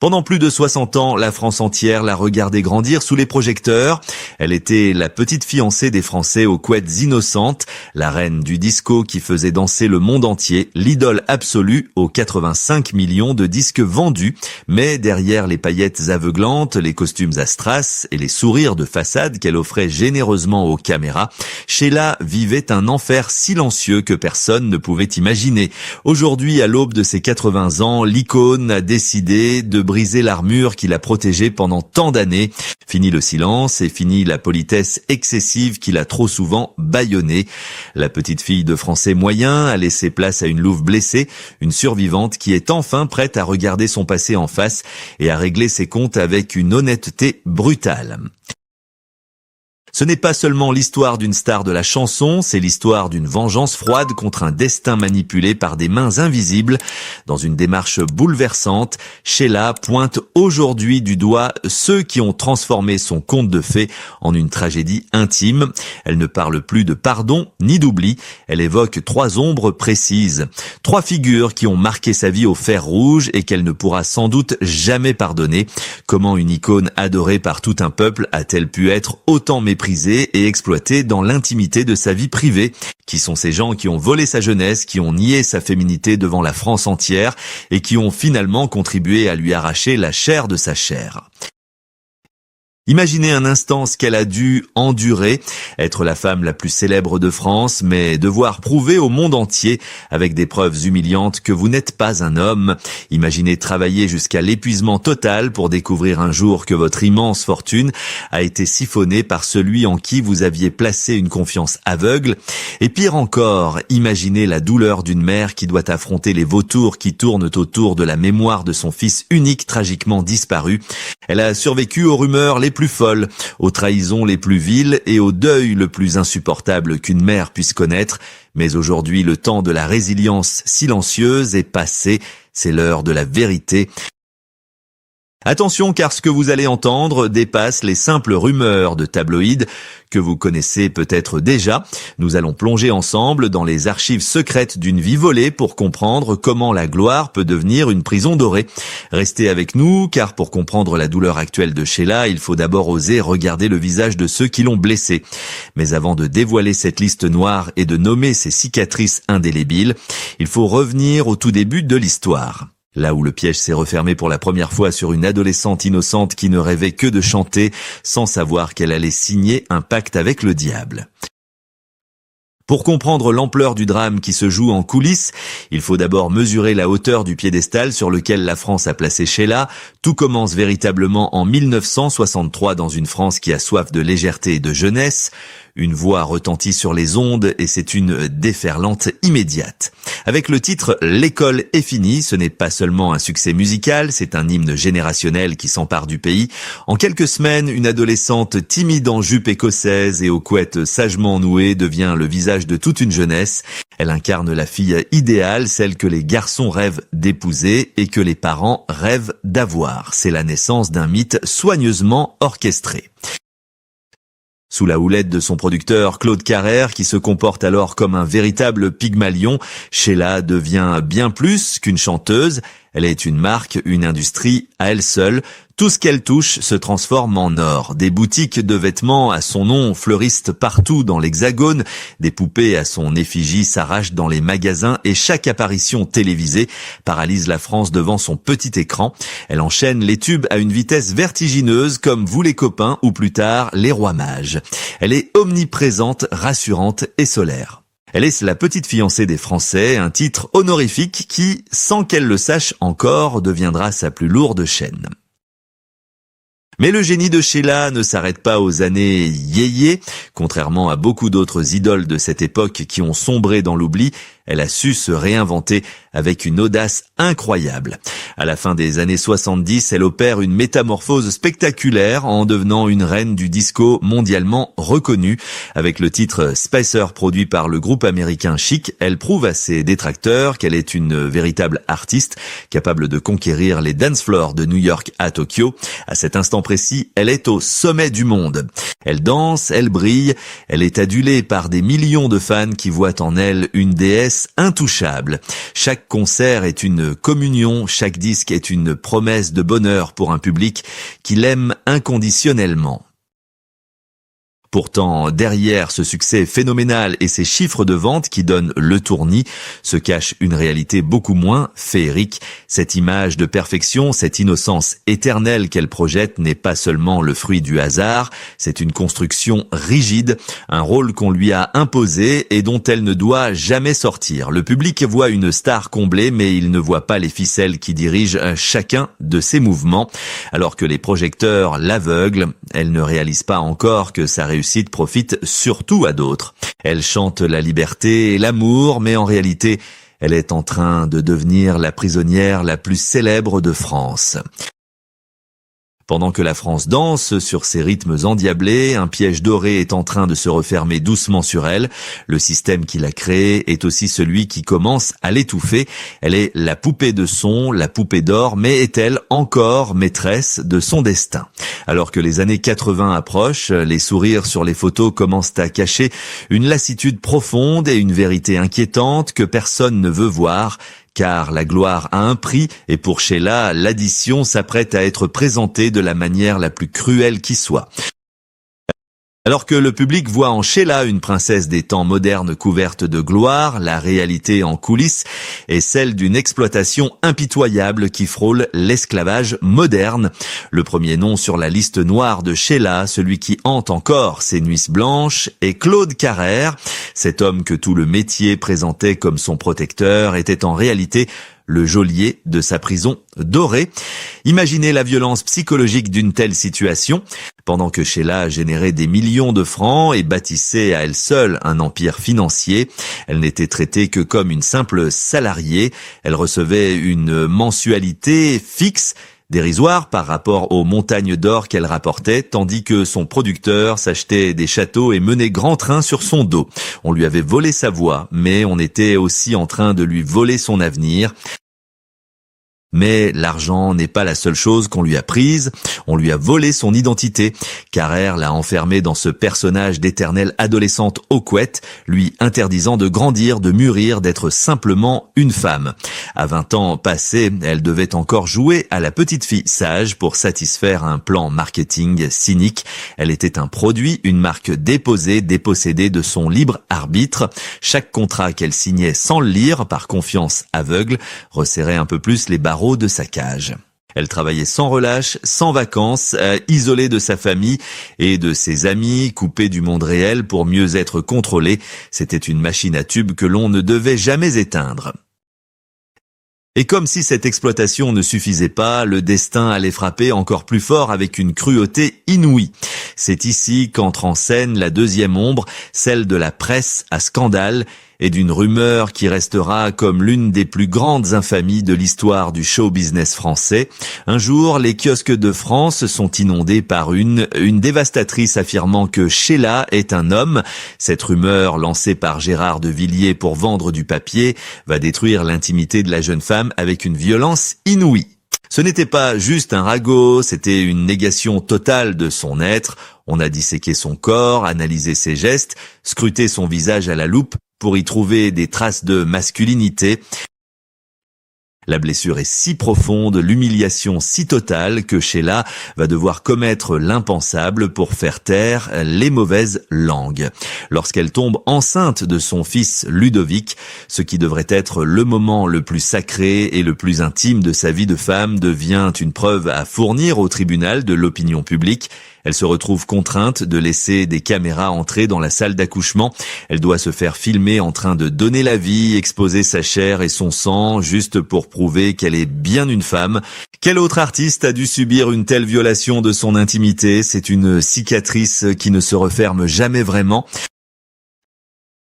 Pendant plus de 60 ans, la France entière l'a regardée grandir sous les projecteurs. Elle était la petite fiancée des Français aux couettes innocentes, la reine du disco qui faisait danser le monde entier, l'idole absolue aux 85 millions de disques vendus. Mais derrière les paillettes aveuglantes, les costumes à strass et les sourires de façade qu'elle offrait généreusement aux caméras, Sheila vivait un enfer silencieux que personne ne pouvait imaginer. Aujourd'hui, à l'aube de ses 80 ans, l'icône a décidé de briser l'armure qui l'a protégée pendant tant d'années. Fini le silence et fini la politesse excessive qui l'a trop souvent bâillonnée. La petite fille de Français moyen a laissé place à une louve blessée, une survivante qui est enfin prête à regarder son passé en face et à régler ses comptes avec une honnêteté brutale. Ce n'est pas seulement l'histoire d'une star de la chanson, c'est l'histoire d'une vengeance froide contre un destin manipulé par des mains invisibles. Dans une démarche bouleversante, Sheila pointe aujourd'hui du doigt ceux qui ont transformé son conte de fées en une tragédie intime. Elle ne parle plus de pardon ni d'oubli, elle évoque 3 ombres précises. 3 figures qui ont marqué sa vie au fer rouge et qu'elle ne pourra sans doute jamais pardonner. Comment une icône adorée par tout un peuple a-t-elle pu être autant méprisée et exploité dans l'intimité de sa vie privée? Qui sont ces gens qui ont volé sa jeunesse, qui ont nié sa féminité devant la France entière et qui ont finalement contribué à lui arracher la chair de sa chair? Imaginez un instant ce qu'elle a dû endurer, être la femme la plus célèbre de France, mais devoir prouver au monde entier, avec des preuves humiliantes, que vous n'êtes pas un homme. Imaginez travailler jusqu'à l'épuisement total pour découvrir un jour que votre immense fortune a été siphonnée par celui en qui vous aviez placé une confiance aveugle. Et pire encore, imaginez la douleur d'une mère qui doit affronter les vautours qui tournent autour de la mémoire de son fils unique tragiquement disparu. Elle a survécu aux rumeurs les plus folles, aux trahisons les plus viles et au deuil le plus insupportable qu'une mère puisse connaître. Mais aujourd'hui, le temps de la résilience silencieuse est passé. C'est l'heure de la vérité. Attention, car ce que vous allez entendre dépasse les simples rumeurs de tabloïds que vous connaissez peut-être déjà. Nous allons plonger ensemble dans les archives secrètes d'une vie volée pour comprendre comment la gloire peut devenir une prison dorée. Restez avec nous, car pour comprendre la douleur actuelle de Sheila, il faut d'abord oser regarder le visage de ceux qui l'ont blessée. Mais avant de dévoiler cette liste noire et de nommer ces cicatrices indélébiles, il faut revenir au tout début de l'histoire. Là où le piège s'est refermé pour la première fois sur une adolescente innocente qui ne rêvait que de chanter, sans savoir qu'elle allait signer un pacte avec le diable. Pour comprendre l'ampleur du drame qui se joue en coulisses, il faut d'abord mesurer la hauteur du piédestal sur lequel la France a placé Sheila. Tout commence véritablement en 1963 dans une France qui a soif de légèreté et de jeunesse. Une voix retentit sur les ondes et c'est une déferlante immédiate. Avec le titre « L'école est finie », ce n'est pas seulement un succès musical, c'est un hymne générationnel qui s'empare du pays. En quelques semaines, une adolescente timide en jupe écossaise et aux couettes sagement nouées devient le visage de toute une jeunesse. Elle incarne la fille idéale, celle que les garçons rêvent d'épouser et que les parents rêvent d'avoir. C'est la naissance d'un mythe soigneusement orchestré. Sous la houlette de son producteur Claude Carrère, qui se comporte alors comme un véritable Pygmalion, Sheila devient bien plus qu'une chanteuse. Elle est une marque, une industrie à elle seule. Tout ce qu'elle touche se transforme en or. Des boutiques de vêtements à son nom fleurissent partout dans l'Hexagone. Des poupées à son effigie s'arrachent dans les magasins et chaque apparition télévisée paralyse la France devant son petit écran. Elle enchaîne les tubes à une vitesse vertigineuse comme Vous les copains ou plus tard Les Rois Mages. Elle est omniprésente, rassurante et solaire. Elle est la petite fiancée des Français, un titre honorifique qui, sans qu'elle le sache encore, deviendra sa plus lourde chaîne. Mais le génie de Sheila ne s'arrête pas aux années yéyé. Contrairement à beaucoup d'autres idoles de cette époque qui ont sombré dans l'oubli, elle a su se réinventer avec une audace incroyable. À la fin des années 70, elle opère une métamorphose spectaculaire en devenant une reine du disco mondialement reconnue. Avec le titre Spacer produit par le groupe américain Chic, elle prouve à ses détracteurs qu'elle est une véritable artiste capable de conquérir les dance floors de New York à Tokyo. À cet instant précis, elle est au sommet du monde. Elle danse, elle brille, elle est adulée par des millions de fans qui voient en elle une déesse promesse intouchable. Chaque concert est une communion, chaque disque est une promesse de bonheur pour un public qui l'aime inconditionnellement. Pourtant, derrière ce succès phénoménal et ces chiffres de vente qui donnent le tournis, se cache une réalité beaucoup moins féerique. Cette image de perfection, cette innocence éternelle qu'elle projette n'est pas seulement le fruit du hasard, c'est une construction rigide, un rôle qu'on lui a imposé et dont elle ne doit jamais sortir. Le public voit une star comblée, mais il ne voit pas les ficelles qui dirigent chacun de ses mouvements. Alors que les projecteurs l'aveuglent, elle ne réalise pas encore que sa réussite profite surtout à d'autres. Elle chante la liberté et l'amour, mais en réalité, elle est en train de devenir la prisonnière la plus célèbre de France. Pendant que la France danse sur ses rythmes endiablés, un piège doré est en train de se refermer doucement sur elle. Le système qui l'a créé est aussi celui qui commence à l'étouffer. Elle est la poupée de son, la poupée d'or, mais est-elle encore maîtresse de son destin? Alors que les années 80 approchent, les sourires sur les photos commencent à cacher une lassitude profonde et une vérité inquiétante que personne ne veut voir. Car la gloire a un prix et pour Sheila, l'addition s'apprête à être présentée de la manière la plus cruelle qui soit. Alors que le public voit en Sheila une princesse des temps modernes couverte de gloire, la réalité en coulisses est celle d'une exploitation impitoyable qui frôle l'esclavage moderne. Le premier nom sur la liste noire de Sheila, celui qui hante encore ses nuits blanches, est Claude Carrère. Cet homme que tout le métier présentait comme son protecteur était en réalité le geôlier de sa prison dorée. Imaginez la violence psychologique d'une telle situation. Pendant que Sheila générait des millions de francs et bâtissait à elle seule un empire financier, elle n'était traitée que comme une simple salariée. Elle recevait une mensualité fixe, dérisoire par rapport aux montagnes d'or qu'elle rapportait, tandis que son producteur s'achetait des châteaux et menait grand train sur son dos. On lui avait volé sa voix, mais on était aussi en train de lui voler son avenir. Mais l'argent n'est pas la seule chose qu'on lui a prise, on lui a volé son identité. Carrère l'a enfermée dans ce personnage d'éternelle adolescente aux couettes, lui interdisant de grandir, de mûrir, d'être simplement une femme. À 20 ans passés, elle devait encore jouer à la petite fille sage pour satisfaire un plan marketing cynique. Elle était un produit, une marque déposée, dépossédée de son libre arbitre. Chaque contrat qu'elle signait sans le lire, par confiance aveugle, resserrait un peu plus les barreaux de sa cage. Elle travaillait sans relâche, sans vacances, isolée de sa famille et de ses amis, coupée du monde réel pour mieux être contrôlée. C'était une machine à tubes que l'on ne devait jamais éteindre. Et comme si cette exploitation ne suffisait pas, le destin allait frapper encore plus fort avec une cruauté inouïe. C'est ici qu'entre en scène la deuxième ombre, celle de la presse à scandale et d'une rumeur qui restera comme l'une des plus grandes infamies de l'histoire du show business français. Un jour, les kiosques de France sont inondés par une dévastatrice affirmant que Sheila est un homme. Cette rumeur, lancée par Gérard de Villiers pour vendre du papier, va détruire l'intimité de la jeune femme avec une violence inouïe. Ce n'était pas juste un ragot, c'était une négation totale de son être. On a disséqué son corps, analysé ses gestes, scruté son visage à la loupe pour y trouver des traces de masculinité. La blessure est si profonde, l'humiliation si totale que Sheila va devoir commettre l'impensable pour faire taire les mauvaises langues. Lorsqu'elle tombe enceinte de son fils Ludovic, ce qui devrait être le moment le plus sacré et le plus intime de sa vie de femme devient une preuve à fournir au tribunal de l'opinion publique. Elle se retrouve contrainte de laisser des caméras entrer dans la salle d'accouchement. Elle doit se faire filmer en train de donner la vie, exposer sa chair et son sang, juste pour prouver qu'elle est bien une femme. Quel autre artiste a dû subir une telle violation de son intimité? C'est une cicatrice qui ne se referme jamais vraiment.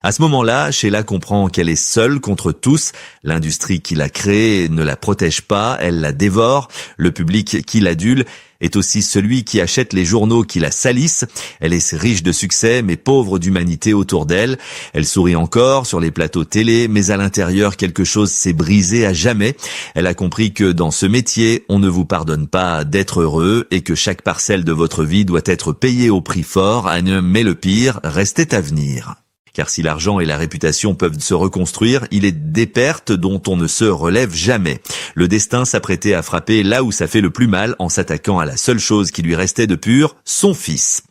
À ce moment-là, Sheila comprend qu'elle est seule contre tous. L'industrie qui l'a créée ne la protège pas, elle la dévore. Le public qui l'adule est aussi celui qui achète les journaux qui la salissent. Elle est riche de succès, mais pauvre d'humanité autour d'elle. Elle sourit encore sur les plateaux télé, mais à l'intérieur, quelque chose s'est brisé à jamais. Elle a compris que dans ce métier, on ne vous pardonne pas d'être heureux et que chaque parcelle de votre vie doit être payée au prix fort, mais le pire restait à venir. Car si l'argent et la réputation peuvent se reconstruire, il est des pertes dont on ne se relève jamais. Le destin s'apprêtait à frapper là où ça fait le plus mal en s'attaquant à la seule chose qui lui restait de pur, son fils.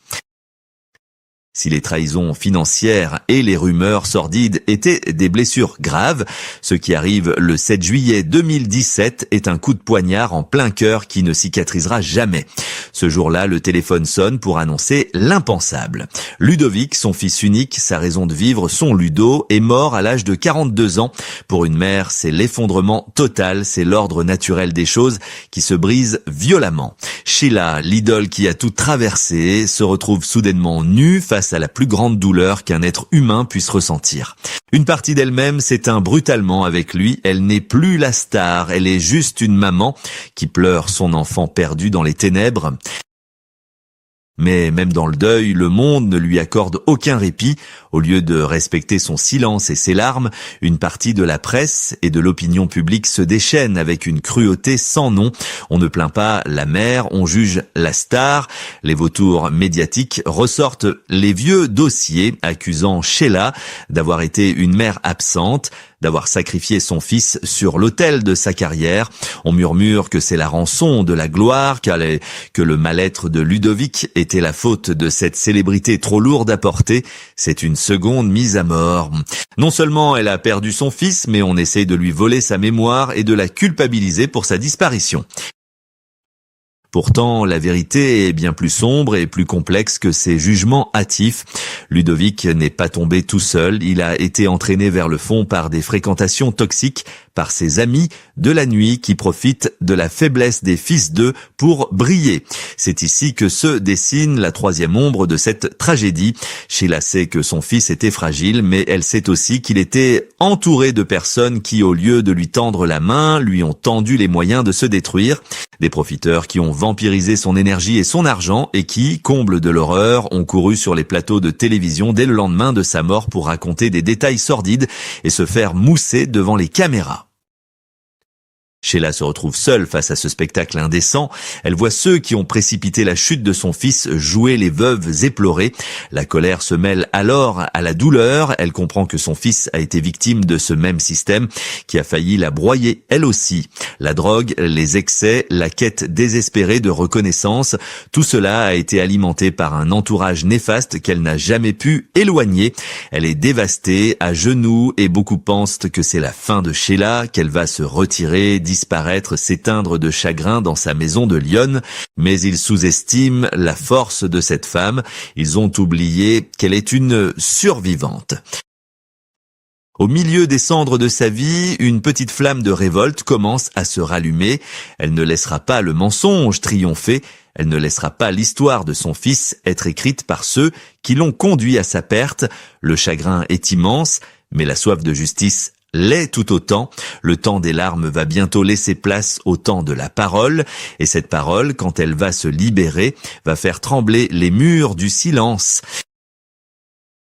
Si les trahisons financières et les rumeurs sordides étaient des blessures graves, ce qui arrive le 7 juillet 2017 est un coup de poignard en plein cœur qui ne cicatrisera jamais. Ce jour-là, le téléphone sonne pour annoncer l'impensable. Ludovic, son fils unique, sa raison de vivre, son Ludo, est mort à l'âge de 42 ans. Pour une mère, c'est l'effondrement total, c'est l'ordre naturel des choses qui se brise violemment. Sheila, l'idole qui a tout traversé, se retrouve soudainement nue face à la plus grande douleur qu'un être humain puisse ressentir. Une partie d'elle-même s'éteint brutalement avec lui, elle n'est plus la star, elle est juste une maman qui pleure son enfant perdu dans les ténèbres. Mais même dans le deuil, le monde ne lui accorde aucun répit. Au lieu de respecter son silence et ses larmes, une partie de la presse et de l'opinion publique se déchaîne avec une cruauté sans nom. On ne plaint pas la mère, on juge la star. Les vautours médiatiques ressortent les vieux dossiers accusant Sheila d'avoir été une mère absente, d'avoir sacrifié son fils sur l'autel de sa carrière. On murmure que c'est la rançon de la gloire, que le mal-être de Ludovic était la faute de cette célébrité trop lourde à porter. C'est une seconde mise à mort. Non seulement elle a perdu son fils, mais on essaye de lui voler sa mémoire et de la culpabiliser pour sa disparition. Pourtant, la vérité est bien plus sombre et plus complexe que ces jugements hâtifs. Ludovic n'est pas tombé tout seul, il a été entraîné vers le fond par des fréquentations toxiques, par ses amis de la nuit qui profitent de la faiblesse des fils d'eux pour briller. C'est ici que se dessine la troisième ombre de cette tragédie. Sheila sait que son fils était fragile, mais elle sait aussi qu'il était entouré de personnes qui, au lieu de lui tendre la main, lui ont tendu les moyens de se détruire. Des profiteurs qui ont vampirisé son énergie et son argent et qui, comble de l'horreur, ont couru sur les plateaux de télévision dès le lendemain de sa mort pour raconter des détails sordides et se faire mousser devant les caméras. Sheila se retrouve seule face à ce spectacle indécent. Elle voit ceux qui ont précipité la chute de son fils jouer les veuves éplorées. La colère se mêle alors à la douleur. Elle comprend que son fils a été victime de ce même système qui a failli la broyer elle aussi. La drogue, les excès, la quête désespérée de reconnaissance, tout cela a été alimenté par un entourage néfaste qu'elle n'a jamais pu éloigner. Elle est dévastée, à genoux, et beaucoup pensent que c'est la fin de Sheila, qu'elle va se retirer, disparaître, s'éteindre de chagrin dans sa maison de Lyon, mais ils sous-estiment la force de cette femme. Ils ont oublié qu'elle est une survivante. Au milieu des cendres de sa vie, une petite flamme de révolte commence à se rallumer. Elle ne laissera pas le mensonge triompher. Elle ne laissera pas l'histoire de son fils être écrite par ceux qui l'ont conduit à sa perte. Le chagrin est immense, mais la soif de justice l'est tout autant. Le temps des larmes va bientôt laisser place au temps de la parole, et cette parole, quand elle va se libérer, va faire trembler les murs du silence.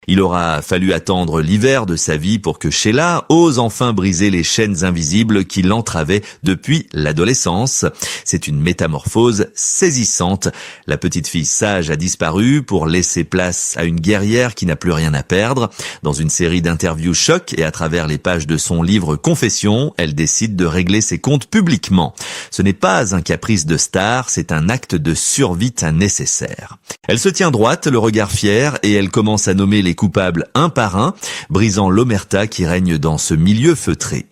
Il aura fallu attendre l'hiver de sa vie pour que Sheila ose enfin briser les chaînes invisibles qui l'entravaient depuis l'adolescence. C'est une métamorphose saisissante. La petite fille sage a disparu pour laisser place à une guerrière qui n'a plus rien à perdre. Dans une série d'interviews choc et à travers les pages de son livre Confession, elle décide de régler ses comptes publiquement. Ce n'est pas un caprice de star, c'est un acte de survie nécessaire. Elle se tient droite, le regard fier, et elle commence à nommer les coupables un par un, brisant l'omerta qui règne dans ce milieu feutré.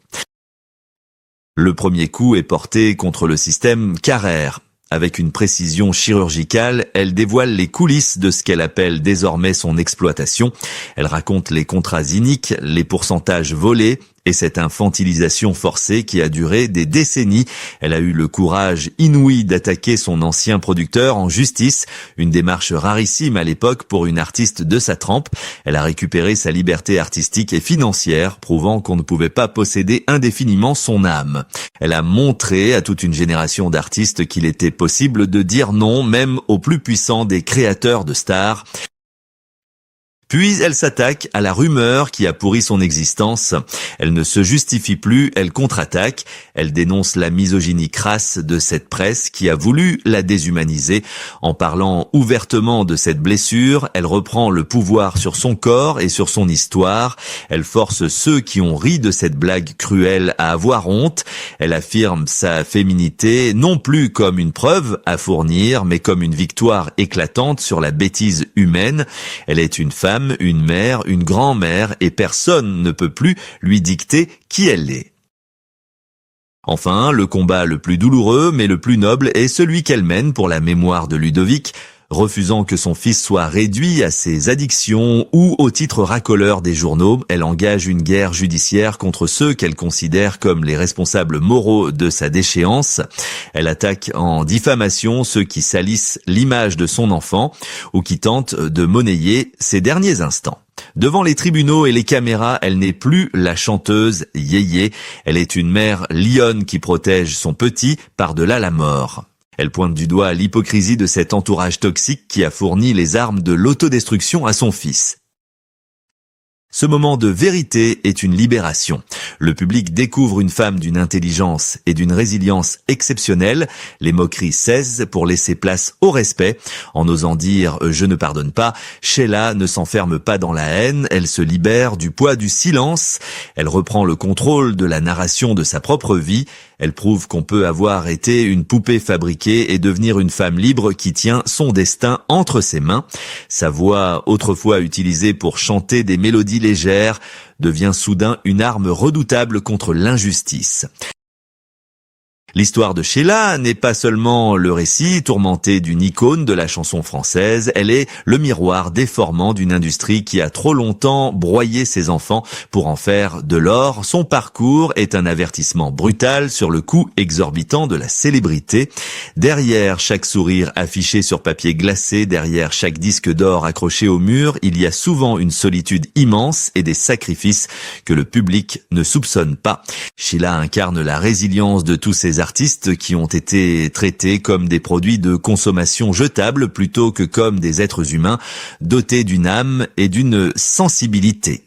Le premier coup est porté contre le système Carrère. Avec une précision chirurgicale, elle dévoile les coulisses de ce qu'elle appelle désormais son exploitation. Elle raconte les contrats iniques, les pourcentages volés et cette infantilisation forcée qui a duré des décennies. Elle a eu le courage inouï d'attaquer son ancien producteur en justice, une démarche rarissime à l'époque pour une artiste de sa trempe. Elle a récupéré sa liberté artistique et financière, prouvant qu'on ne pouvait pas posséder indéfiniment son âme. Elle a montré à toute une génération d'artistes qu'il était possible de dire non, même aux plus puissants des créateurs de stars. Puis elle s'attaque à la rumeur qui a pourri son existence. Elle ne se justifie plus, elle contre-attaque. Elle dénonce la misogynie crasse de cette presse qui a voulu la déshumaniser. En parlant ouvertement de cette blessure, elle reprend le pouvoir sur son corps et sur son histoire. Elle force ceux qui ont ri de cette blague cruelle à avoir honte. Elle affirme sa féminité non plus comme une preuve à fournir, mais comme une victoire éclatante sur la bêtise humaine. Elle est une femme, une mère, une grand-mère et personne ne peut plus lui dicter qui elle est. Enfin, le combat le plus douloureux mais le plus noble est celui qu'elle mène pour la mémoire de Ludovic, refusant que son fils soit réduit à ses addictions ou au titre racoleur des journaux. Elle engage une guerre judiciaire contre ceux qu'elle considère comme les responsables moraux de sa déchéance. Elle attaque en diffamation ceux qui salissent l'image de son enfant ou qui tentent de monnayer ses derniers instants. Devant les tribunaux et les caméras, elle n'est plus la chanteuse yéyé. Elle est une mère lionne qui protège son petit par-delà la mort. Elle pointe du doigt l'hypocrisie de cet entourage toxique qui a fourni les armes de l'autodestruction à son fils. Ce moment de vérité est une libération. Le public découvre une femme d'une intelligence et d'une résilience exceptionnelles. Les moqueries cessent pour laisser place au respect. En osant dire « je ne pardonne pas », Sheila ne s'enferme pas dans la haine, elle se libère du poids du silence. Elle reprend le contrôle de la narration de sa propre vie. Elle prouve qu'on peut avoir été une poupée fabriquée et devenir une femme libre qui tient son destin entre ses mains. Sa voix, autrefois utilisée pour chanter des mélodies légères, devient soudain une arme redoutable contre l'injustice. L'histoire de Sheila n'est pas seulement le récit tourmenté d'une icône de la chanson française, elle est le miroir déformant d'une industrie qui a trop longtemps broyé ses enfants pour en faire de l'or. Son parcours est un avertissement brutal sur le coût exorbitant de la célébrité. Derrière chaque sourire affiché sur papier glacé, derrière chaque disque d'or accroché au mur, il y a souvent une solitude immense et des sacrifices que le public ne soupçonne pas. Sheila incarne la résilience de tous ces artistes qui ont été traités comme des produits de consommation jetables plutôt que comme des êtres humains dotés d'une âme et d'une sensibilité.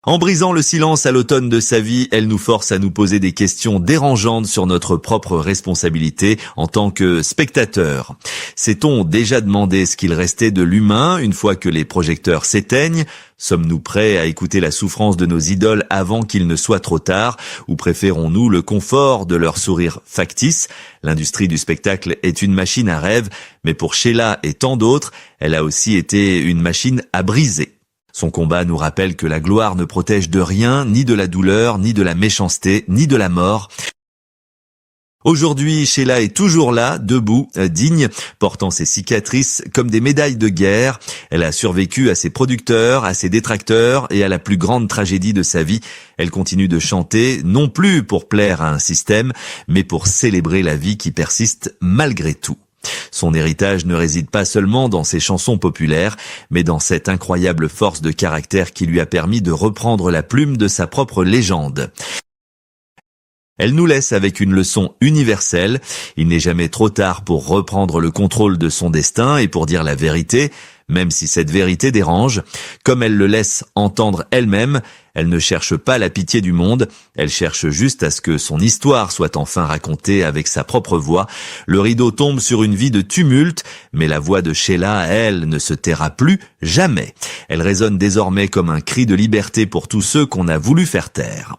En brisant le silence à l'automne de sa vie, elle nous force à nous poser des questions dérangeantes sur notre propre responsabilité en tant que spectateur. S'est-on déjà demandé ce qu'il restait de l'humain une fois que les projecteurs s'éteignent ? Sommes-nous prêts à écouter la souffrance de nos idoles avant qu'il ne soit trop tard ? Ou préférons-nous le confort de leur sourire factice ? L'industrie du spectacle est une machine à rêve, mais pour Sheila et tant d'autres, elle a aussi été une machine à briser. Son combat nous rappelle que la gloire ne protège de rien, ni de la douleur, ni de la méchanceté, ni de la mort. Aujourd'hui, Sheila est toujours là, debout, digne, portant ses cicatrices comme des médailles de guerre. Elle a survécu à ses producteurs, à ses détracteurs et à la plus grande tragédie de sa vie. Elle continue de chanter, non plus pour plaire à un système, mais pour célébrer la vie qui persiste malgré tout. Son héritage ne réside pas seulement dans ses chansons populaires, mais dans cette incroyable force de caractère qui lui a permis de reprendre la plume de sa propre légende. Elle nous laisse avec une leçon universelle. Il n'est jamais trop tard pour reprendre le contrôle de son destin et pour dire la vérité, même si cette vérité dérange. Comme elle le laisse entendre elle-même, elle ne cherche pas la pitié du monde, elle cherche juste à ce que son histoire soit enfin racontée avec sa propre voix. Le rideau tombe sur une vie de tumulte, mais la voix de Sheila, elle, ne se taira plus jamais. Elle résonne désormais comme un cri de liberté pour tous ceux qu'on a voulu faire taire.